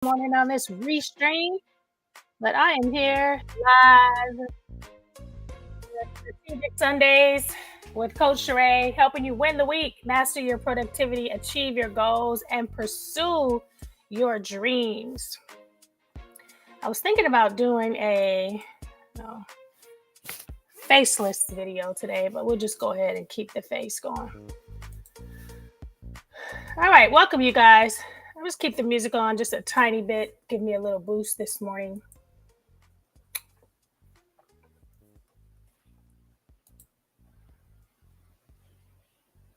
Morning on this restream, but I am here live Strategic Sundays with Coach Sherea, helping you win the week, master your productivity, achieve your goals, and pursue your dreams. I was thinking about doing a faceless video today, but we'll just go ahead and keep the face going. All right, welcome you guys. I'll just keep the music on just a tiny bit, give me a little boost this morning.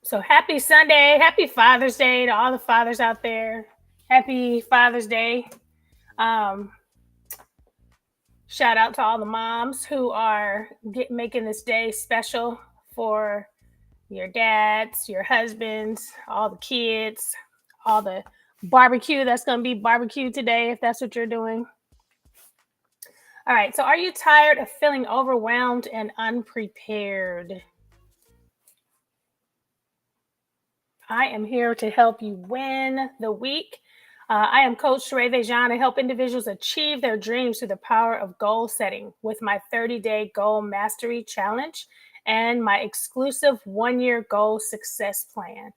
So happy Sunday. Happy Father's Day to all the fathers out there. Happy Father's Day. Shout out to all the moms who are making this day special for your dads, your husbands, all the kids, all the barbecue that's going to be barbecued today if that's what you're doing. All right. So are you tired of feeling overwhelmed and unprepared? I am here to help you win the week. I am Coach Sherea to help individuals achieve their dreams through the power of goal setting with my 30-day goal mastery challenge and my exclusive one-year goal success plan.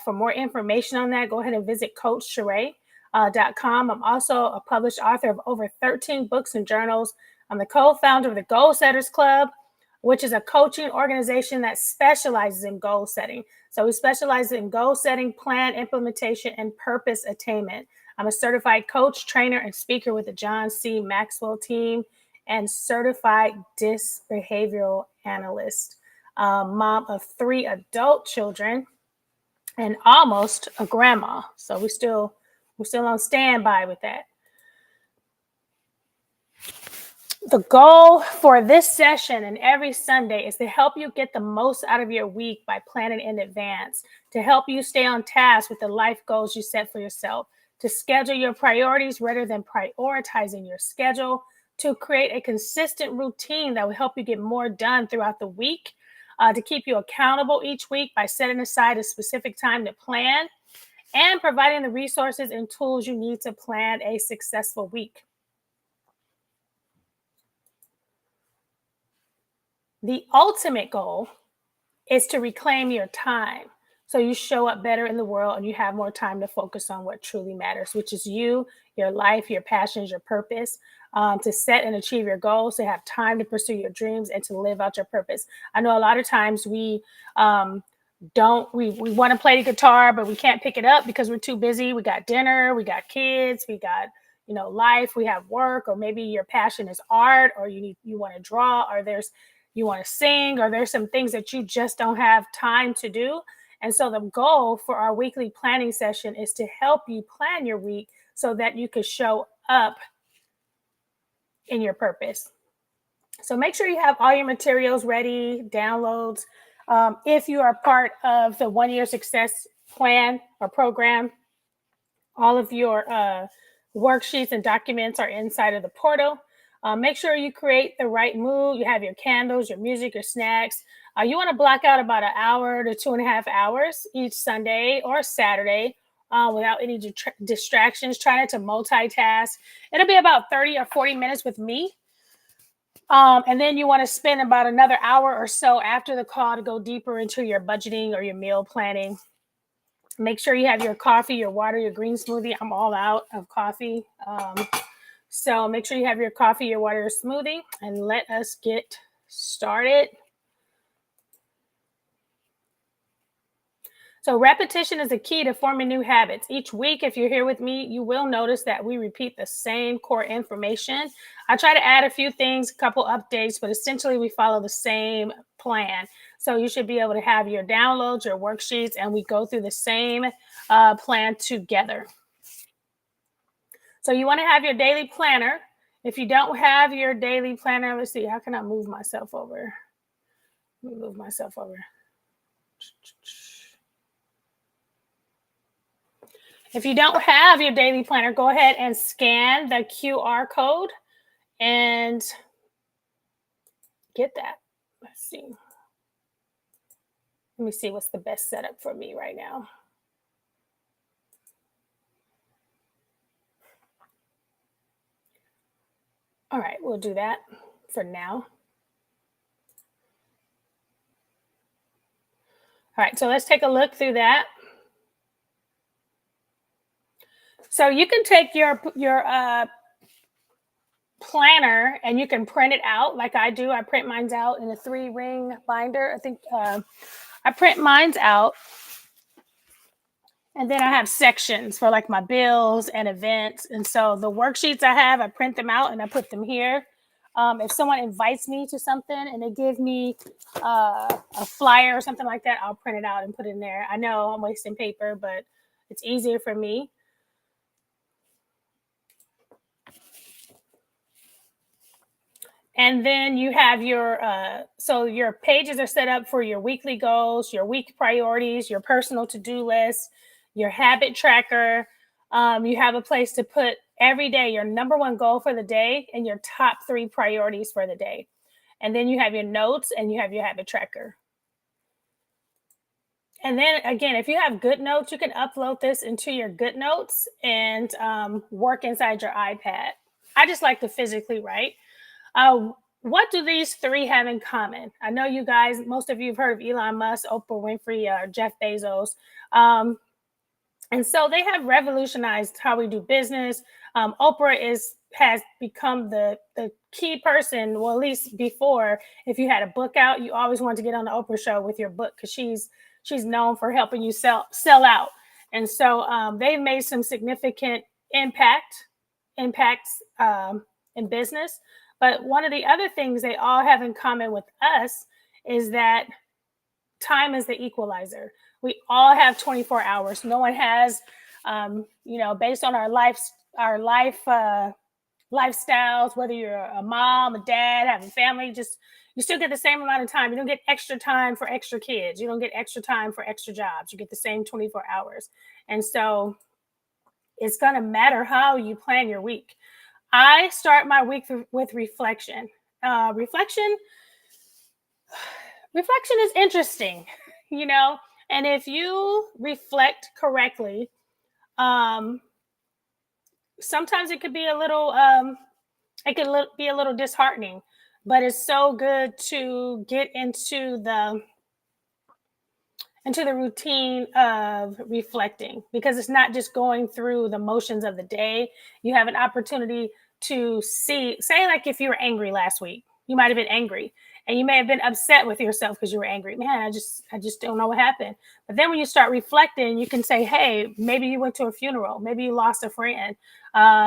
For more information on that, go ahead and visit CoachSherea.com. I'm also a published author of over 13 books and journals. I'm the co-founder of the Goal Setters Club, which is a coaching organization that specializes in goal setting. So we specialize in goal setting, plan implementation, and purpose attainment. I'm a certified coach, trainer, and speaker with the John C. Maxwell team and certified DISC behavioral analyst, mom of 3 adult children and almost a grandma. So we're still on standby with that. The goal for this session and every Sunday is to help you get the most out of your week by planning in advance, to help you stay on task with the life goals you set for yourself, to schedule your priorities rather than prioritizing your schedule, to create a consistent routine that will help you get more done throughout the week, to keep you accountable each week by setting aside a specific time to plan, and providing the resources and tools you need to plan a successful week. The ultimate goal is to reclaim your time so you show up better in the world and you have more time to focus on what truly matters, which is you, your life, your passions, your purpose, to set and achieve your goals, to have time to pursue your dreams and to live out your purpose. I know a lot of times we want to play the guitar, but we can't pick it up because we're too busy. We got dinner, we got kids, we got life, we have work, or maybe your passion is art, or you want to draw, or you want to sing, or there's some things that you just don't have time to do. And so the goal for our weekly planning session is to help you plan your week so that you can show up in your purpose. So make sure you have all your materials ready, downloads. If you are part of the one-year success plan or program, all of your worksheets and documents are inside of the portal. Make sure you create the right mood. You have your candles, your music, your snacks. You want to block out about an hour to 2.5 hours each Sunday or Saturday without any distractions. Try not to multitask. It'll be about 30 or 40 minutes with me. And then you want to spend about another hour or so after the call to go deeper into your budgeting or your meal planning. Make sure you have your coffee, your water, your green smoothie. I'm all out of coffee. So make sure you have your coffee, your water, your smoothie, and let us get started. So repetition is the key to forming new habits. Each week, if you're here with me, you will notice that we repeat the same core information. I try to add a few things, a couple updates, but essentially we follow the same plan. So you should be able to have your downloads, your worksheets, and we go through the same plan together. So you want to have your daily planner. If you don't have your daily planner, let's see, how can I move myself over? Let me move myself over. If you don't have your daily planner, go ahead and scan the QR code and get that. Let's see. Let me see what's the best setup for me right now. All right, we'll do that for now. All right, so let's take a look through that. So you can take your planner and you can print it out like I do. I print mine out in a 3-ring binder. I think I print mine out, and then I have sections for like my bills and events. And so the worksheets I have, I print them out and I put them here. If someone invites me to something and they give me a flyer or something like that, I'll print it out and put it in there. I know I'm wasting paper, but it's easier for me. And then you have so your pages are set up for your weekly goals, your week priorities, your personal to-do list, your habit tracker. You have a place to put every day your number one goal for the day and your top 3 priorities for the day. And then you have your notes and you have your habit tracker. And then again, if you have good notes, you can upload this into your good notes and work inside your iPad. I just like to physically write. What do these 3 have in common? I know you guys, most of you have heard of Elon Musk, Oprah Winfrey, or Jeff Bezos. And so they have revolutionized how we do business. Oprah has become the key person. Well, at least before, if you had a book out, you always wanted to get on the Oprah show with your book because she's known for helping you sell out. And so they've made some significant impacts in business. But one of the other things they all have in common with us is that time is the equalizer. We all have 24 hours. No one has, based on our lifestyles, whether you're a mom, a dad, having family, just you still get the same amount of time. You don't get extra time for extra kids. You don't get extra time for extra jobs. You get the same 24 hours. And so it's going to matter how you plan your week. I start my week with reflection. Reflection is interesting, you know, and if you reflect correctly, sometimes it could be be a little disheartening, but it's so good to get into the routine of reflecting, because it's not just going through the motions of the day. You have an opportunity to say, like, if you were angry last week, you might have been angry and you may have been upset with yourself because you were angry. Man, I just don't know what happened. But then when you start reflecting, you can say, hey, maybe you went to a funeral, maybe you lost a friend,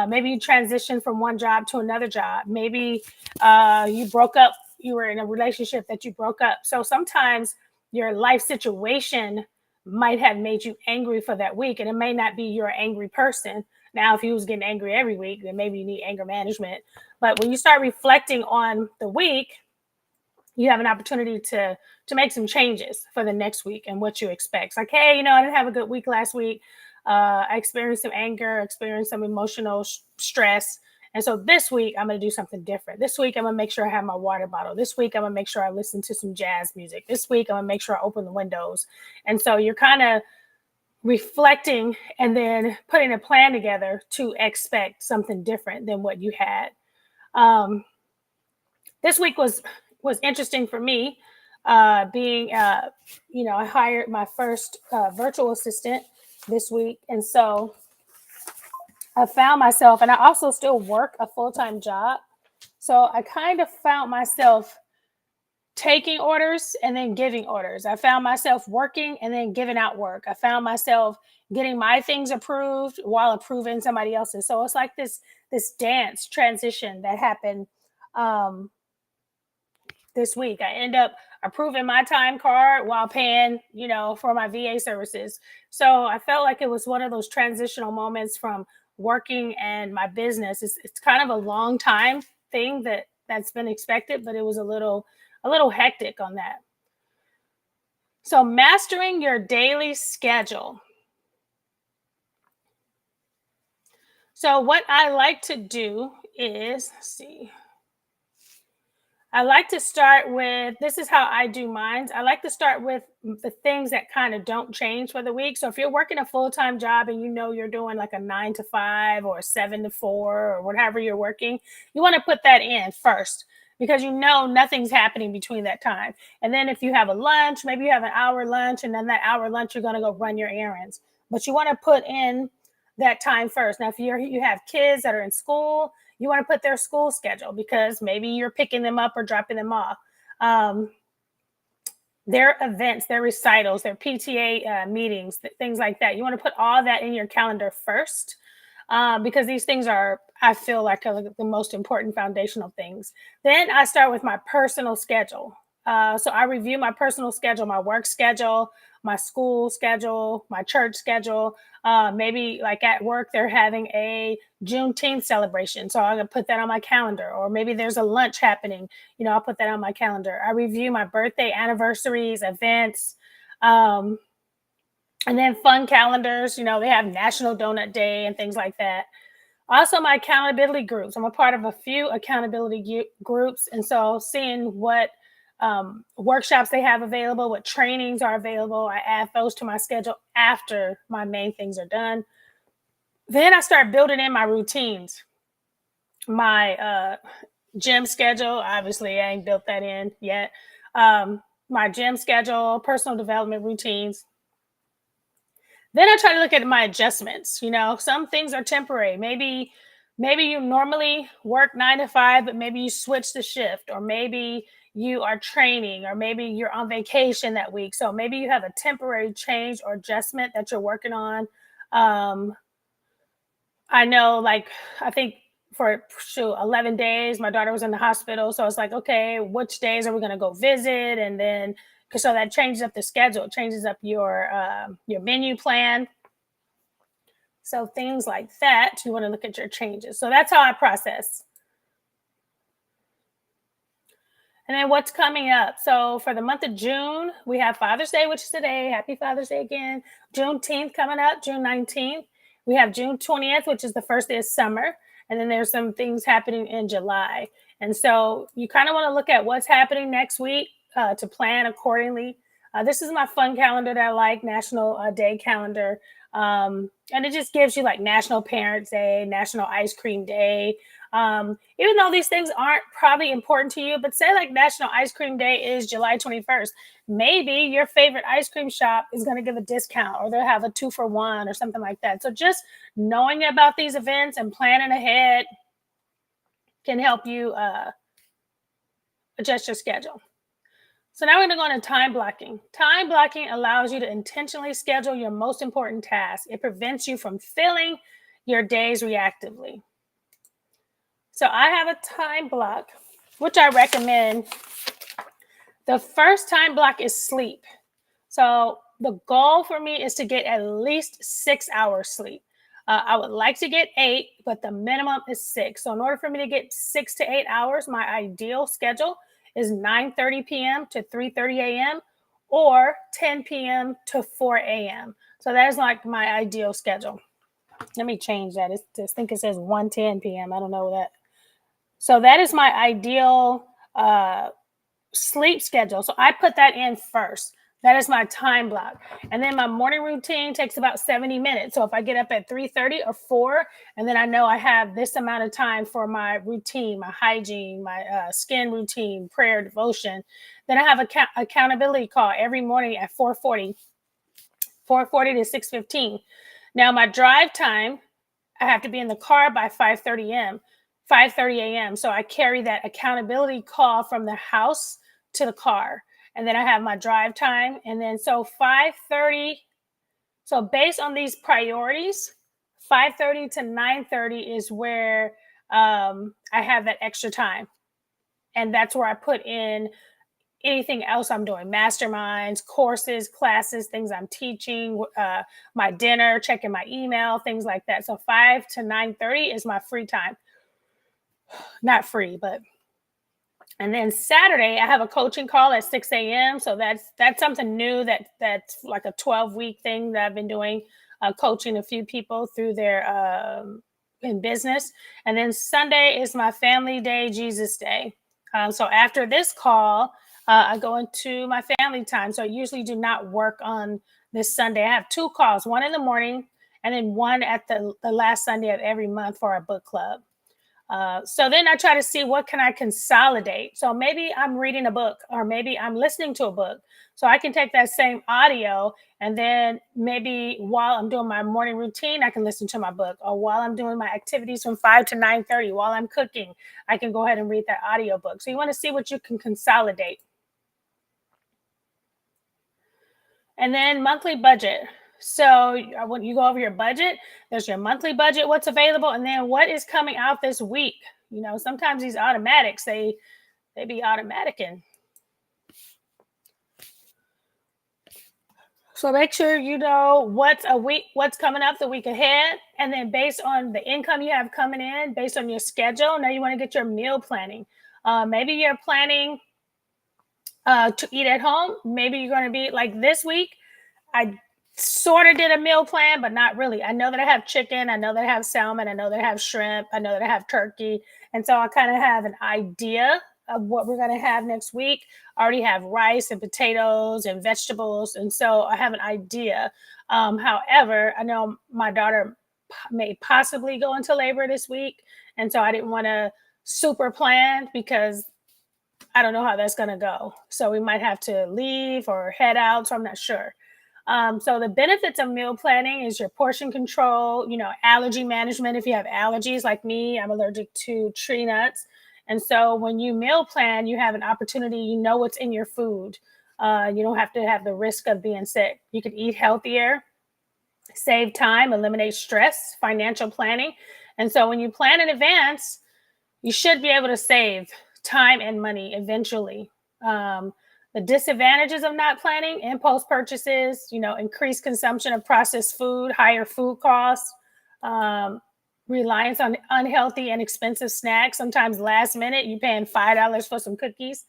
maybe you transitioned from one job to another job, maybe you broke up, you were in a relationship that you broke up. So sometimes your life situation might have made you angry for that week, and it may not be you're an angry person. Now, if you was getting angry every week, then maybe you need anger management. But when you start reflecting on the week, you have an opportunity to make some changes for the next week and what you expect. It's like, hey, I didn't have a good week last week. I experienced some anger, experienced some emotional stress. And so this week, I'm going to do something different. This week, I'm going to make sure I have my water bottle. This week, I'm going to make sure I listen to some jazz music. This week, I'm going to make sure I open the windows. And so you're kind of reflecting and then putting a plan together to expect something different than what you had. This week was interesting for me, being I hired my first virtual assistant this week, and so I found myself, and I also still work a full-time job, so I kind of found myself taking orders and then giving orders. I found myself working and then giving out work. I found myself getting my things approved while approving somebody else's. So it's like this dance transition that happened this week. I end up approving my time card while paying, for my VA services. So I felt like it was one of those transitional moments from working and my business. It's kind of a long time thing that's been expected, but it was a little hectic on that. So mastering your daily schedule. So what I like to do is, let's see. I like to start with this is how I do mine. I like to start with the things that kind of don't change for the week. So if you're working a full-time job and you know you're doing like a 9 to 5 or a 7 to 4 or whatever you're working, you want to put that in first because you know nothing's happening between that time. And then if you have a lunch, maybe you have an hour lunch, and then that hour lunch you're going to go run your errands. But you want to put in that time first. Now, if you have kids that are in school, you want to put their school schedule because maybe you're picking them up or dropping them off. Um, their events, their recitals, their PTA meetings, things like that. You want to put all that in your calendar first because these things are, I feel like, the most important foundational things. Then I start with my personal schedule. So I review my personal schedule, my work schedule, my school schedule, my church schedule. Maybe like at work, they're having a Juneteenth celebration. So I'm going to put that on my calendar. Or maybe there's a lunch happening. I'll put that on my calendar. I review my birthday, anniversaries, events. And then fun calendars, they have National Donut Day and things like that. Also, my accountability groups. I'm a part of a few accountability groups. And so seeing what workshops they have available, what trainings are available, I add those to my schedule after my main things are done. Then I start building in my routines. My gym schedule, obviously, I ain't built that in yet. My gym schedule, personal development routines. Then I try to look at my adjustments. Some things are temporary. Maybe you normally work 9 to 5, but maybe you switch the shift, or maybe you are training, or maybe you're on vacation that week. So maybe you have a temporary change or adjustment that you're working on. I know, like, I think for 11 days, my daughter was in the hospital. So it's like, okay, which days are we going to go visit? And then, so that changes up the schedule, it changes up your menu plan. So things like that, you want to look at your changes. So that's how I process. And then what's coming up? So for the month of June, we have Father's Day, which is today. Happy Father's Day again. Juneteenth coming up, June 19th. We have June 20th, which is the first day of summer. And then there's some things happening in July. And so you kind of want to look at what's happening next week to plan accordingly. This is my fun calendar that I like, National Day calendar. And it just gives you like National Parents Day, National Ice Cream Day. Even though these things aren't probably important to you, but say like National Ice Cream Day is July 21st, maybe your favorite ice cream shop is going to give a discount, or they'll have a 2 for 1 or something like that. So just knowing about these events and planning ahead can help you adjust your schedule. So now we're going to go into time blocking. Time blocking allows you to intentionally schedule your most important tasks. It prevents you from filling your days reactively. So I have a time block, which I recommend. The first time block is sleep. So the goal for me is to get at least 6 hours sleep. I would like to get 8, but the minimum is 6. So in order for me to get 6 to 8 hours, my ideal schedule is 9:30 p.m. to 3:30 a.m. or 10 p.m. to 4 a.m. So that is like my ideal schedule. Let me change that. I think it says 1:10 p.m. I don't know that. So that is my ideal sleep schedule. So I put that in first. That is my time block. And then my morning routine takes about 70 minutes. So if I get up at 3:30 or 4, and then I know I have this amount of time for my routine, my hygiene, my skin routine, prayer, devotion, then I have a accountability call every morning at 4:40 to 6:15. Now my drive time, I have to be in the car by 5:30 a.m. So I carry that accountability call from the house to the car. And then I have my drive time. And then so 5:30. So based on these priorities, 5:30 to 9:30 is where I have that extra time. And that's where I put in anything else I'm doing, masterminds, courses, classes, things I'm teaching, my dinner, checking my email, things like that. So 5 to 9:30 is my free time. Not free, but. And then Saturday, I have a coaching call at 6 a.m. So that's something new that's like a 12-week thing that I've been doing, coaching a few people through their in business. And then Sunday is my family day, Jesus day. So after this call, I go into my family time. So I usually do not work on this Sunday. I have two calls, one in the morning and then one at the last Sunday of every month for our book club. So then I try to see what can I consolidate. So maybe I'm reading a book or maybe I'm listening to a book. So I can take that same audio and then maybe while I'm doing my morning routine, I can listen to my book. Or while I'm doing my activities from 5 to 9:30, while I'm cooking, I can go ahead and read that audio book. So you want to see what you can consolidate. And then monthly budget. So when you go over your budget, there's your monthly budget, what's available, and then what is coming out this week. Sometimes these automatics, they be automaticing. So make sure you know what's coming up the week ahead, and then based on the income you have coming in, based on your schedule, now you want to get your meal planning. Maybe you're planning to eat at home. Maybe you're going to be like this week. I sort of did a meal plan, but not really. I know that I have chicken. I know that I have salmon. I know that I have shrimp. I know that I have turkey. And so I kind of have an idea of what we're going to have next week. I already have rice and potatoes and vegetables. And so I have an idea. However, I know my daughter may possibly go into labor this week. And so I didn't want to super plan because I don't know how that's going to go. So we might have to leave or head out. So I'm not sure. So the benefits of meal planning is your portion control, allergy management. If you have allergies like me, I'm allergic to tree nuts. And so when you meal plan, you have an opportunity, what's in your food. You don't have to have the risk of being sick. You can eat healthier, save time, eliminate stress, financial planning. And so when you plan in advance, you should be able to save time and money eventually. The disadvantages of not planning: impulse purchases, increased consumption of processed food, higher food costs, reliance on unhealthy and expensive snacks. Sometimes last minute, you're paying $5 for some cookies.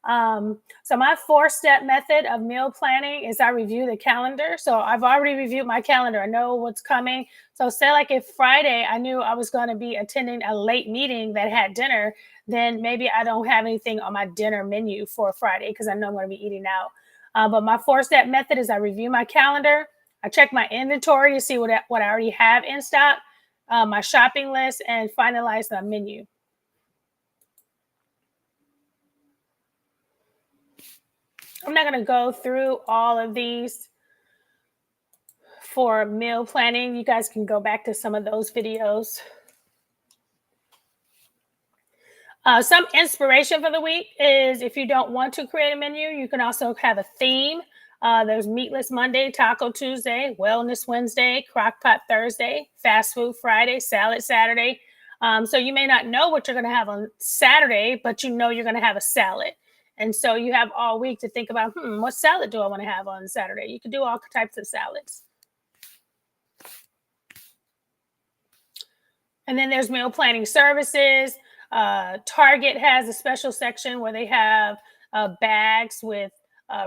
So my 4-step method of meal planning is I review the calendar. So I've already reviewed my calendar. I know what's coming. So say like if Friday I knew I was going to be attending a late meeting that had dinner, then maybe I don't have anything on my dinner menu for Friday because I know I'm going to be eating out. But my 4-step method is I review my calendar. I check my inventory to see what I already have in stock, my shopping list, and finalize the menu. I'm not going to go through all of these for meal planning. You guys can go back to some of those videos. Some inspiration for the week is if you don't want to create a menu, you can also have a theme. There's Meatless Monday, Taco Tuesday, Wellness Wednesday, Crockpot Thursday, Fast Food Friday, Salad Saturday. So you may not know what you're going to have on Saturday, but you know you're going to have a salad. And so you have all week to think about, what salad do I want to have on Saturday? You can do all types of salads. And then there's meal planning services. Target has a special section where they have bags with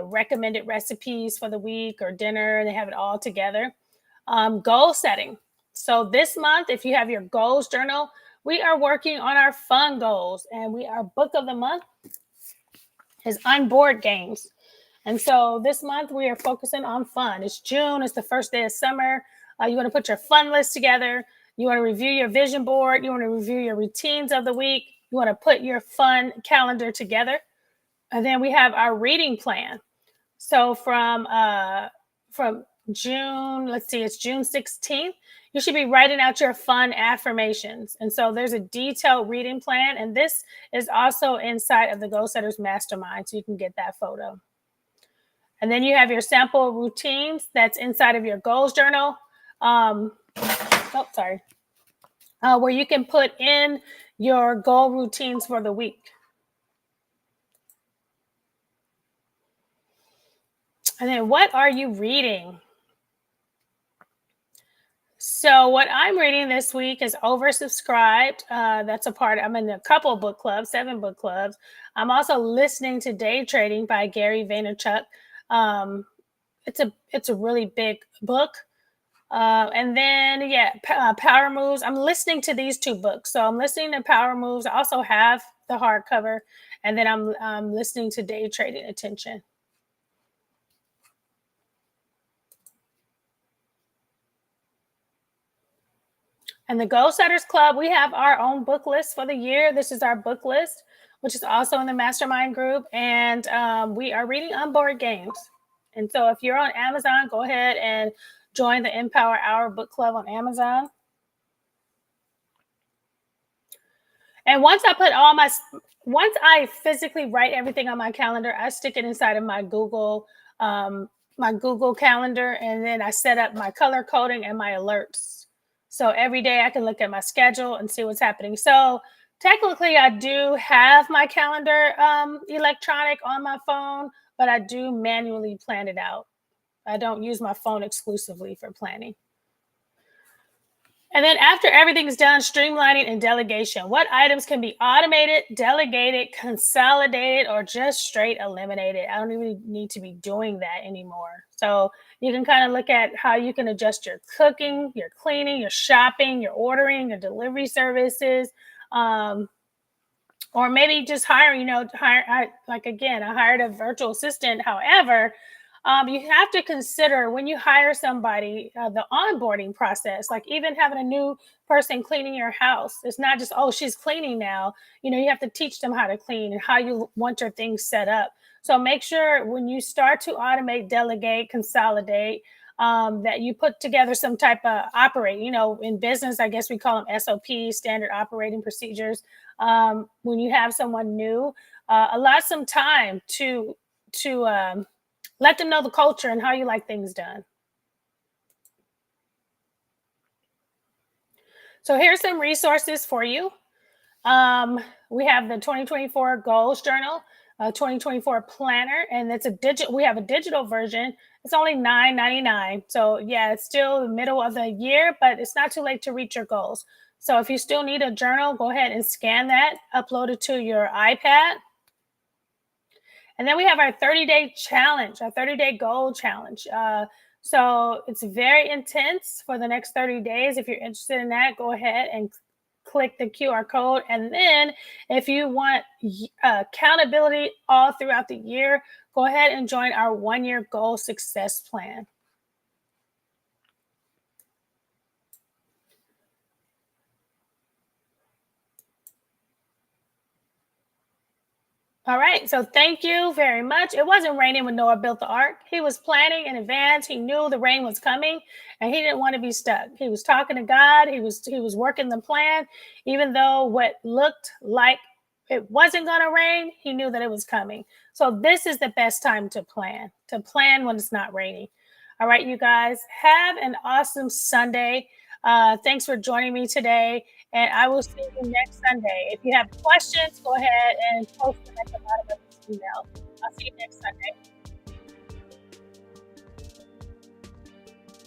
recommended recipes for the week or dinner. They have it all together. Goal setting. So this month, if you have your goals journal, we are working on our fun goals, and our book of the month is on board games. And so this month we are focusing on fun. It's June. It's the first day of summer. You want to put your fun list together. You want to review your vision board. You want to review your routines of the week. You want to put your fun calendar together. And then we have our reading plan. So from June, let's see, it's June 16th. You should be writing out your fun affirmations. And so there's a detailed reading plan. And this is also inside of the Goal Setters Mastermind. So you can get that photo. And then you have your sample routines that's inside of your goals journal. Where you can put in your goal routines for the week. And then what are you reading? So what I'm reading this week is Oversubscribed. That's a part. I'm in a couple of book clubs, 7 book clubs. I'm also listening to Day Trading by Gary Vaynerchuk. It's a really big book. And then, Power Moves. I'm listening to these 2 books. So I'm listening to Power Moves. I also have the hardcover. And then I'm listening to day trading attention. And the Goal Setters Club, we have our own book list for the year. This is our book list, which is also in the mastermind group. And we are reading on board games. And so if you're on Amazon, go ahead and join the Empower Hour book club on Amazon. And once I physically write everything on my calendar, I stick it inside of um, my Google calendar, and then I set up my color coding and my alerts. So every day I can look at my schedule and see what's happening. So technically, I do have my calendar electronic on my phone, but I do manually plan it out. I don't use my phone exclusively for planning. And then after everything's done, streamlining and delegation. What items can be automated, delegated, consolidated, or just straight eliminated? I don't even need to be doing that anymore. So you can kind of look at how you can adjust your cooking, your cleaning, your shopping, your ordering, your delivery services. Um, or maybe just hire, like again, I hired a virtual assistant. However, you have to consider when you hire somebody the onboarding process, like even having a new person cleaning your house. It's not just, oh, she's cleaning now. You have to teach them how to clean and how you want your things set up. So make sure when you start to automate, delegate, consolidate, that you put together some type of operate. In business, I guess we call them SOPs, standard operating procedures. When you have someone new, allow some time to let them know the culture and how you like things done. So here's some resources for you. We have the 2024 Goals Journal, 2024 Planner, and it's a digital. We have a digital version. It's only $9.99. So yeah, it's still the middle of the year, but it's not too late to reach your goals. So if you still need a journal, go ahead and scan that, upload it to your iPad. And then we have our 30-day challenge, our 30-day goal challenge. So it's very intense for the next 30 days. If you're interested in that, go ahead and click the QR code. And then if you want accountability all throughout the year, go ahead and join our 1-year goal success plan. All right. So thank you very much. It wasn't raining when Noah built the ark. He was planning in advance. He knew the rain was coming and he didn't want to be stuck. He was talking to God. He was working the plan. Even though what looked like it wasn't going to rain, he knew that it was coming. So this is the best time to plan when it's not raining. All right, you guys, have an awesome Sunday. Thanks for joining me today. And I will see you next Sunday. If you have questions, go ahead and post them at the bottom of this email.